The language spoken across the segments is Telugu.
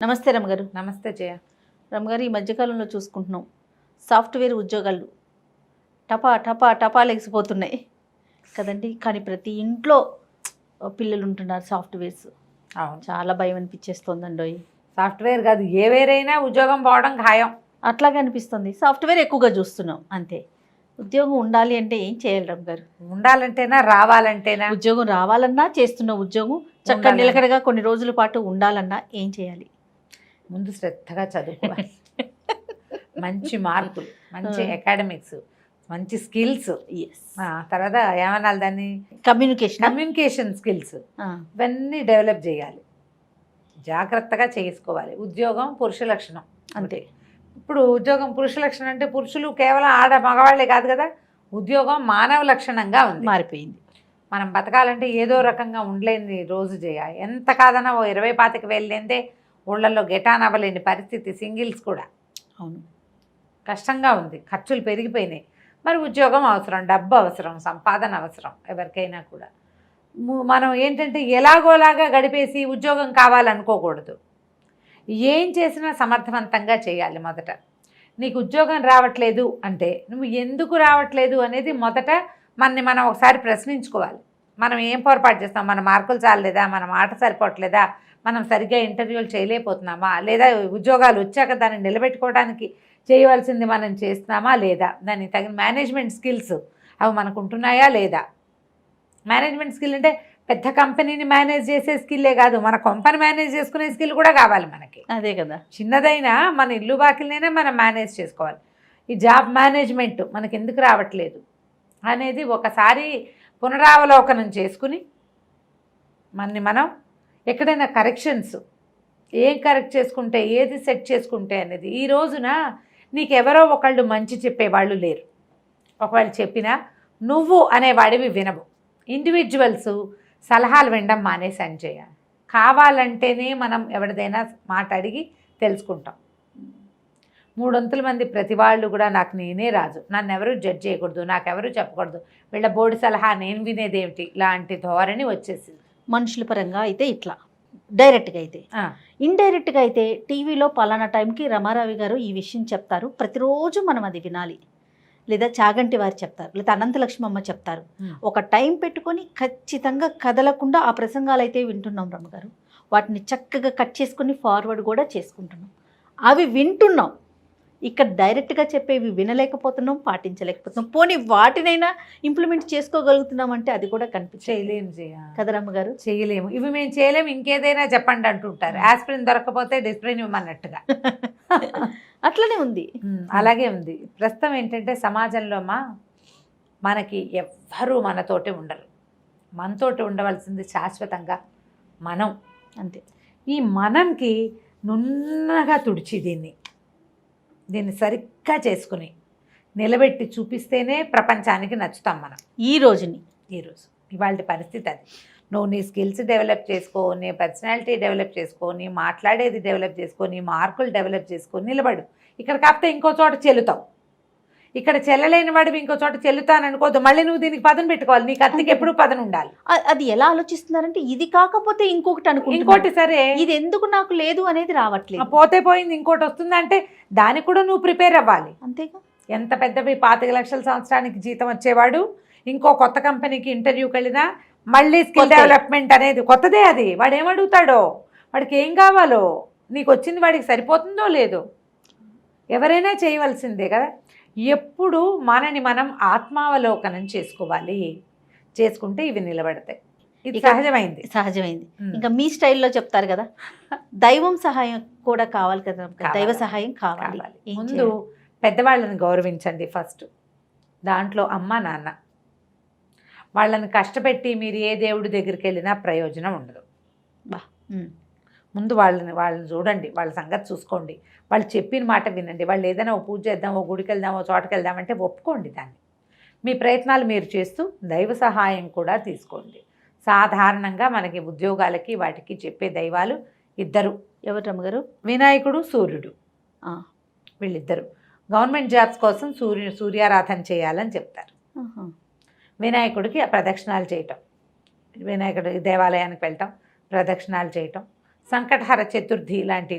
నమస్తే రమగారు. నమస్తే జయ. రమగారు, ఈ మధ్యకాలంలో చూసుకుంటున్నాం సాఫ్ట్వేర్ ఉద్యోగాలు టపా టపా టపా లెగిసిపోతున్నాయి కదండి. కానీ ప్రతి ఇంట్లో పిల్లలు ఉంటున్నారు సాఫ్ట్వేర్స్. అవును, చాలా భయం అనిపించేస్తుందండి. సాఫ్ట్వేర్ కాదు ఏ వేరైనా ఉద్యోగం పోవడం ఖాయం. అట్లాగే అనిపిస్తుంది. సాఫ్ట్వేర్ ఎక్కువగా చూస్తున్నాం అంతే. ఉద్యోగం ఉండాలి అంటే ఏం చేయాలి రమగారు? ఉండాలంటేనా రావాలంటేనా? ఉద్యోగం రావాలన్నా, చేస్తున్న ఉద్యోగం చక్కగా నిలకడగా కొన్ని రోజుల పాటు ఉండాలన్నా ఏం చేయాలి? ముందు శ్రద్ధగా చదువుకోవాలి. మంచి మార్కులు, మంచి అకాడమిక్స్, మంచి స్కిల్స్, తర్వాత ఏమనాలి దాన్ని, కమ్యూనికేషన్ స్కిల్స్, ఇవన్నీ డెవలప్ చేయాలి. జాగ్రత్తగా చేసుకోవాలి. ఉద్యోగం పురుష లక్షణం అంతే. ఇప్పుడు ఉద్యోగం పురుష లక్షణం అంటే పురుషులు కేవలం మగవాళ్లే కాదు కదా, ఉద్యోగం మానవ లక్షణంగా ఉంది, మారిపోయింది. మనం బతకాలంటే ఏదో రకంగా ఉండలేని రోజు చేయాలి. ఎంత కాదన్నా 20-25 వేలు లేదే ఊళ్ళల్లో గెటాన్ అవ్వలేని పరిస్థితి. సింగిల్స్ కూడా అవును, కష్టంగా ఉంది, ఖర్చులు పెరిగిపోయినాయి. మరి ఉద్యోగం అవసరం, డబ్బు అవసరం, సంపాదన అవసరం ఎవరికైనా కూడా. మనం ఏంటంటే ఎలాగోలాగా గడిపేసి ఉద్యోగం కావాలనుకోకూడదు. ఏం చేసినా సమర్థవంతంగా చేయాలి. మొదట నీకు ఉద్యోగం రావట్లేదు అంటే నువ్వు ఎందుకు రావట్లేదు అనేది మొదట మనం ఒకసారి ప్రశ్నించుకోవాలి. మనం ఏం పొరపాటు చేస్తాం? మన మార్కులు చాలలేదా? మన మాట సరిపోవట్లేదా? మనం సరిగ్గా ఇంటర్వ్యూలు చేయలేకపోతున్నామా? లేదా ఉద్యోగాలు వచ్చాక దాన్ని నిలబెట్టుకోవడానికి చేయవలసింది మనం చేస్తున్నామా లేదా? దానికి తగిన మేనేజ్మెంట్ స్కిల్స్ అవి మనకు ఉంటున్నాయా లేదా? మేనేజ్మెంట్ స్కిల్ అంటే పెద్ద కంపెనీని మేనేజ్ చేసే స్కిల్లే కాదు, మన కంపెనీ మేనేజ్ చేసుకునే స్కిల్ కూడా కావాలి మనకి. అదే కదా, చిన్నదైనా మన ఇల్లు బాకిలైనా మనం మేనేజ్ చేసుకోవాలి. ఈ జాబ్ మేనేజ్మెంట్ మనకి ఎందుకు రావట్లేదు అనేది ఒకసారి పునరావలోకనం చేసుకుని మనం ఎక్కడైనా కరెక్షన్స్ ఏం కరెక్ట్ చేసుకుంటే, ఏది సెట్ చేసుకుంటే అనేది. ఈ రోజున నీకెవరో ఒకళ్ళు మంచి చెప్పేవాళ్ళు లేరు. ఒకవేళ చెప్పినా నువ్వు అనేవాడివి వినవు. ఇండివిజువల్స్ సలహాలు వినడం మానేసాను చేయాలి. కావాలంటేనే మనం ఎవరిదైనా మాట అడిగి తెలుసుకుంటాం. 300 మంది ప్రతి వాళ్ళు కూడా నాకు నేనే రాజు, నన్ను ఎవరు జడ్జ్ చేయకూడదు, నాకెవరు చెప్పకూడదు, వీళ్ళ బోర్డు సలహా నేను వినేదేమిటి, ఇలాంటి ధోరణి వచ్చేసింది. మనుషుల పరంగా అయితే ఇట్లా డైరెక్ట్గా అయితే. ఇండైరెక్ట్గా అయితే టీవీలో పలానా టైంకి రమారావి గారు ఈ విషయం చెప్తారు, ప్రతిరోజు మనం అది వినాలి. లేదా చాగంటి వారు చెప్తారు, లేదా అనంతలక్ష్మమ్మ చెప్తారు. ఒక టైం పెట్టుకొని ఖచ్చితంగా కదలకుండా ఆ ప్రసంగాలు అయితే వింటున్నాం రమ్మగారు. వాటిని చక్కగా కట్ చేసుకుని ఫార్వర్డ్ కూడా చేసుకుంటున్నాం. అవి వింటున్నాం. ఇక్కడ డైరెక్ట్గా చెప్పేవి వినలేకపోతున్నాం, పాటించలేకపోతున్నాం. పోనీ వాటినైనా ఇంప్లిమెంట్ చేసుకోగలుగుతున్నాం అంటే అది కూడా చేయలేము కదా రమ్మగారు. చేయలేము. ఇవి మేము చేయలేము, ఇంకేదైనా చెప్పండి అంటుంటారు. ఆస్పిరిన్ దొరకపోతే డిస్ప్రిన్ ఇవ్వమన్నట్టుగా. అట్లనే ఉంది, అలాగే ఉంది. ప్రస్తుతం ఏంటంటే సమాజంలో మనకి ఎవ్వరూ మనతోటి ఉండరు. మనతోటి ఉండవలసింది శాశ్వతంగా మనం. అంతే. ఈ మనంకి నున్నగా తుడిచి దీన్ని సరిగ్గా చేసుకుని నిలబెట్టి చూపిస్తేనే ప్రపంచానికి నచ్చుతాం మనం. ఈరోజు ఇవాళ పరిస్థితి అది. నువ్వు నీ స్కిల్స్ డెవలప్ చేసుకో, నీ పర్సనాలిటీ డెవలప్ చేసుకో, నీ మాట్లాడేది డెవలప్ చేసుకో, నీ మార్కులు డెవలప్ చేసుకో, నిలబడు. ఇక్కడ కాకపోతే ఇంకో చోట చెల్లుతావు. ఇక్కడ చెల్లలేని వాడివి ఇంకో చోట చెల్లుతాననుకోద్దు. మళ్ళీ నువ్వు దీనికి పదను పెట్టుకోవాలి. నీ కత్తికి ఎప్పుడు పదను ఉండాలి. అది ఎలా ఆలోచిస్తున్నారంటే ఇది కాకపోతే ఇంకొకటి ఇంకోటి సరే, ఇది ఎందుకు నాకు లేదు అనేది రావట్లేదు. పోతే పోయింది, ఇంకోటి వస్తుందంటే దానికి కూడా నువ్వు ప్రిపేర్ అవ్వాలి. అంతేగా. ఎంత పెద్దవి 25 లక్షల సంవత్సరానికి జీతం వచ్చేవాడు ఇంకో కొత్త కంపెనీకి ఇంటర్వ్యూకి వెళ్ళినా మళ్ళీ స్కిల్ డెవలప్మెంట్ అనేది కొత్తదే. అది వాడు ఏమడుగుతాడో, వాడికి ఏం కావాలో, నీకు వచ్చింది వాడికి సరిపోతుందో లేదో ఎవరైనా చేయవలసిందే కదా. ఎప్పుడు మనని మనం ఆత్మావలోకనం చేసుకోవాలి. చేసుకుంటే ఇవి నిలబడతాయి. ఇది సహజమైంది. ఇంకా మీ స్టైల్లో చెప్తారు కదా, దైవం సహాయం కూడా కావాలి కదా. దైవ సహాయం కావాలి. ముందు పెద్దవాళ్ళని గౌరవించండి ఫస్ట్. దాంట్లో అమ్మ నాన్న వాళ్ళని కష్టపెట్టి మీరు ఏ దేవుడి దగ్గరికి వెళ్ళినా ప్రయోజనం ఉండదు. ముందు వాళ్ళని చూడండి, వాళ్ళ సంగతి చూసుకోండి, వాళ్ళు చెప్పిన మాట వినండి. వాళ్ళు ఏదైనా ఓ పూజ చేద్దాం, ఓ గుడికి వెళ్దాం, ఓ చోటకి వెళ్దామంటే ఒప్పుకోండి దాన్ని. మీ ప్రయత్నాలు మీరు చేస్తూ దైవ సహాయం కూడా తీసుకోండి. సాధారణంగా మనకి ఉద్యోగాలకి వాటికి చెప్పే దైవాలు ఇద్దరు. ఎవరు రమ్మగారు? వినాయకుడు, సూర్యుడు. వీళ్ళిద్దరు గవర్నమెంట్ జాబ్స్ కోసం సూర్యారాధన చేయాలని చెప్తారు. వినాయకుడికి ప్రదక్షిణాలు చేయటం, వినాయకుడి దేవాలయానికి వెళ్ళటం, ప్రదక్షిణాలు చేయటం, సంకటహర చతుర్థి లాంటి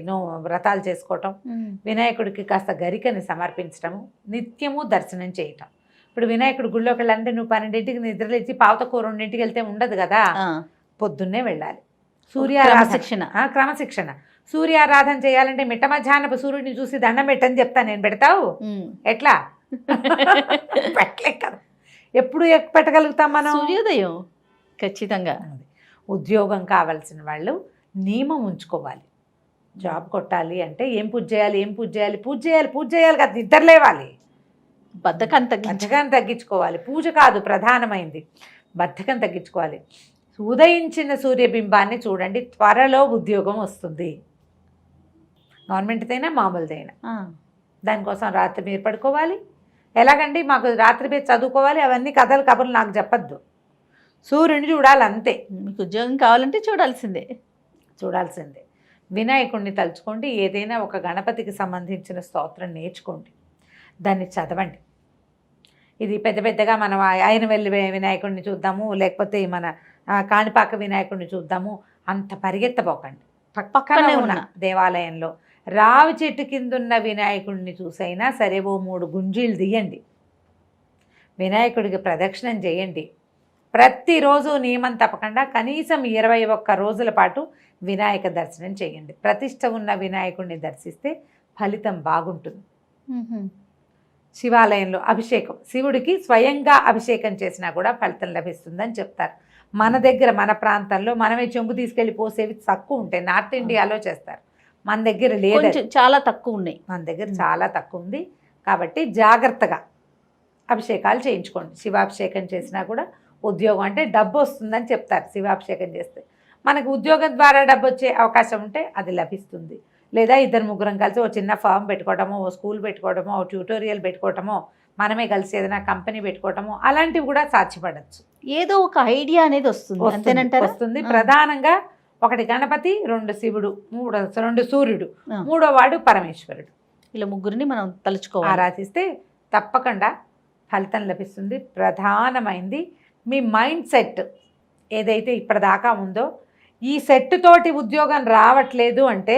వ్రతాలు చేసుకోవటం, వినాయకుడికి కాస్త గరికని సమర్పించటము, నిత్యము దర్శనం చేయటం. ఇప్పుడు వినాయకుడు గుళ్ళోకి వెళ్ళాలంటే నువ్వు 12ంటికి నిద్రలేచి పావుతకు 2ంటికి వెళ్తే ఉండదు కదా, పొద్దున్నే వెళ్ళాలి. క్రమశిక్షణ. సూర్యారాధన చేయాలంటే మిట్ట మధ్యాహ్నపు సూర్యుడిని చూసి దండం పెట్టని చెప్తా నేను. పెడతావు ఎట్లా? పెట్టలే కదా. ఎప్పుడు పెట్టగలుగుతాం మనం? సూర్యోదయం ఖచ్చితంగా. ఉద్యోగం కావాల్సిన వాళ్ళు నియమం ఉంచుకోవాలి. జాబ్ కొట్టాలి అంటే ఏం పూజ చేయాలి కదా, నిద్ర లేవాలి. బద్ధకాన్ని తగ్గించుకోవాలి. పూజ కాదు ప్రధానమైంది, బద్ధకం తగ్గించుకోవాలి. ఉదయించిన సూర్యబింబాన్ని చూడండి, త్వరలో ఉద్యోగం వస్తుంది. గవర్నమెంట్దైనా మామూలుదైనా. దానికోసం రాత్రి మీరు పడుకోవాలి. ఎలాగండి? మాకు రాత్రి మీద చదువుకోవాలి, అవన్నీ కబుర్లు నాకు చెప్పద్దు. సూర్యుని చూడాలి అంతే. మీకు ఉద్యోగం కావాలంటే చూడాల్సిందే. వినాయకుడిని తలుచుకోండి. ఏదైనా ఒక గణపతికి సంబంధించిన స్తోత్రం నేర్చుకోండి, దాన్ని చదవండి. ఇది పెద్దగా మనం ఆయనవెల్లి వినాయకుడిని చూద్దాము, లేకపోతే మన కాణిపాక వినాయకుడిని చూద్దాము అంత పరిగెత్తపోకండి. పక్కనే ఉన్న దేవాలయంలో రావి చెట్టు కింద ఉన్న వినాయకుడిని చూసైనా సరే ఓ 3 గుంజీలు తీయండి, వినాయకుడికి ప్రదక్షిణం చేయండి. ప్రతిరోజు నియమం తప్పకుండా కనీసం 21 రోజుల పాటు వినాయక దర్శనం చేయండి. ప్రతిష్ట ఉన్న వినాయకుడిని దర్శిస్తే ఫలితం బాగుంటుంది. శివాలయంలో అభిషేకం, శివుడికి స్వయంగా అభిషేకం చేసినా కూడా ఫలితం లభిస్తుందని చెప్తారు. మన దగ్గర మన ప్రాంతంలో మనమే చెంబు తీసుకెళ్ళి పోసేవి తక్కువ ఉంటాయి. నార్త్ ఇండియాలో చేస్తారు, మన దగ్గర లేదు, చాలా తక్కువ ఉన్నాయి. మన దగ్గర చాలా తక్కువ ఉంది. కాబట్టి జాగ్రత్తగా అభిషేకాలు చేయించుకోండి. శివాభిషేకం చేసినా కూడా ఉద్యోగం అంటే డబ్బు వస్తుందని చెప్తారు. శివాభిషేకం చేస్తే మనకు ఉద్యోగం ద్వారా డబ్బు వచ్చే అవకాశం ఉంటే అది లభిస్తుంది. లేదా 2-3 కలిసి ఓ చిన్న ఫామ్ పెట్టుకోవడమో, ఓ స్కూల్ పెట్టుకోవడమో, ఓ ట్యూటోరియల్ పెట్టుకోవటమో, మనమే కలిసి ఏదైనా కంపెనీ పెట్టుకోవటము, అలాంటివి కూడా సాధ్యపడచ్చు. ఏదో ఒక ఐడియా అనేది వస్తుంది. ప్రధానంగా 1 గణపతి, 2 శివుడు, 2 సూర్యుడు, 3వ వాడు పరమేశ్వరుడు. ఇలా ముగ్గురిని మనం తలుచుకోవాలి, ఆరాధిస్తే తప్పకుండా ఫలితం లభిస్తుంది. ప్రధానమైంది మీ మైండ్ సెట్ ఏదైతే ఇప్పటిదాకా ఉందో, ఈ సెట్ తోటి ఉద్యోగం రావట్లేదు అంటే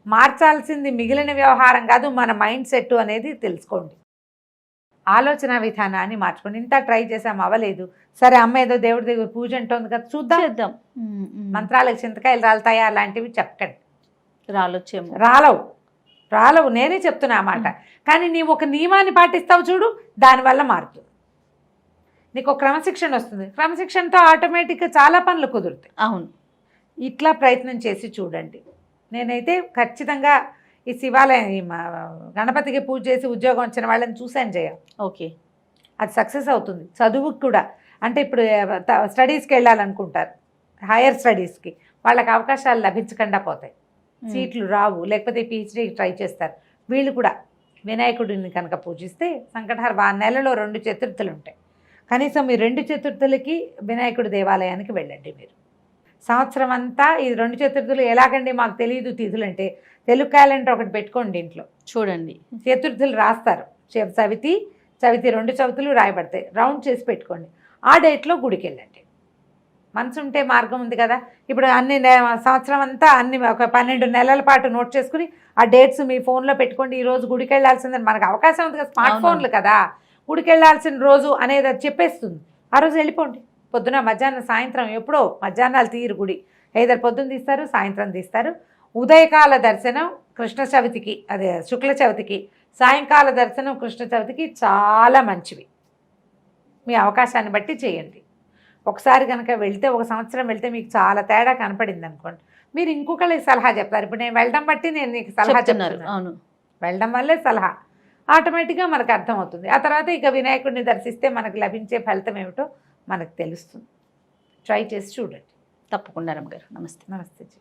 మార్చాల్సింది మిగిలిన వ్యవహారం కాదు, మన మైండ్ సెట్ అనేది తెలుసుకోండి. ఆలోచన విధానాన్ని మార్చుకోండి. ఇంత ట్రై చేసాం అవ్వలేదు, సరే అమ్మ ఏదో దేవుడి దగ్గర పూజ అంటుంది కదా చూద్దాం, మంత్రాలకు చింతకాయలు రాలుతాయా అలాంటివి చెప్పకండి. రాలవు నేనే చెప్తున్నా ఆ మాట. కానీ నీవు ఒక నియమాన్ని పాటిస్తావు చూడు, దానివల్ల మారుతుంది. నీకు ఒక క్రమశిక్షణ వస్తుంది, క్రమశిక్షణతో ఆటోమేటిక్గా చాలా పనులు కుదురుతాయి. అవును, ఇట్లా ప్రయత్నం చేసి చూడండి. నేనైతే ఖచ్చితంగా ఈ శివాలయం గణపతికి పూజ చేసి ఉద్యోగం వచ్చిన వాళ్ళని చూశాను జయ. ఓకే, అది సక్సెస్ అవుతుంది. చదువుకు కూడా అంటే ఇప్పుడు స్టడీస్కి వెళ్ళాలనుకుంటారు, హైయర్ స్టడీస్కి, వాళ్ళకి అవకాశాలు లభించకుండా పోతాయి, సీట్లు రావు, లేకపోతే పిహెచ్డీకి ట్రై చేస్తారు. వీళ్ళు కూడా వినాయకుడిని కనుక పూజిస్తే సంకటహర నెలలో 2 చతుర్థులు ఉంటాయి. కనీసం మీ 2 చతుర్థులకి వినాయకుడి దేవాలయానికి వెళ్ళండి. మీరు సంవత్సరం అంతా ఈ 2 చతుర్థులు ఎలాగండి మాకు తెలియదు తిథులు అంటే, తెలుగు క్యాలెండర్ ఒకటి పెట్టుకోండి ఇంట్లో, చూడండి చతుర్థులు రాస్తారు. చవితి 2 చవితులు రాయబడతాయి, రౌండ్ చేసి పెట్టుకోండి. ఆ డేట్లో గుడికి వెళ్ళండి. మనసు ఉంటే మార్గం ఉంది కదా. ఇప్పుడు అన్ని సంవత్సరం అంతా అన్ని ఒక 12 నెలల పాటు నోట్ చేసుకుని ఆ డేట్స్ మీ ఫోన్లో పెట్టుకోండి. ఈరోజు గుడికి వెళ్ళాల్సిందని మనకు అవకాశం ఉంది కదా, స్మార్ట్ ఫోన్లు కదా, గుడికి వెళ్ళాల్సిన రోజు అనేది అది చెప్పేస్తుంది. ఆ రోజు వెళ్ళిపోండి. పొద్దున మధ్యాహ్నం సాయంత్రం ఎప్పుడో మధ్యాహ్నాలు తీరు గుడి, ఏదో పొద్దున్న తీస్తారు సాయంత్రం తీస్తారు. ఉదయకాల దర్శనం కృష్ణ చవితికి, అదే శుక్ల చవితికి, సాయంకాల దర్శనం కృష్ణ చవితికి చాలా మంచివి. మీ అవకాశాన్ని బట్టి చేయండి. ఒకసారి కనుక వెళ్తే, ఒక సంవత్సరం వెళ్తే మీకు చాలా తేడా కనపడింది అనుకోండి, మీరు ఇంకొకళ్ళకి సలహా చెప్తారు. ఇప్పుడు నేను వెళ్ళడం బట్టి నేను నీకు సలహా చెప్తున్నాను. అవును, వెళ్ళడం వల్లే సలహా ఆటోమేటిక్గా మనకు అర్థమవుతుంది. ఆ తర్వాత ఇక వినాయకుడిని దర్శిస్తే మనకు లభించే ఫలితం ఏమిటో మనకు తెలుస్తుంది. ట్రై చేసి చూడండి. తప్పకుండా రమ్మ గారు. నమస్తే. నమస్తే జీ.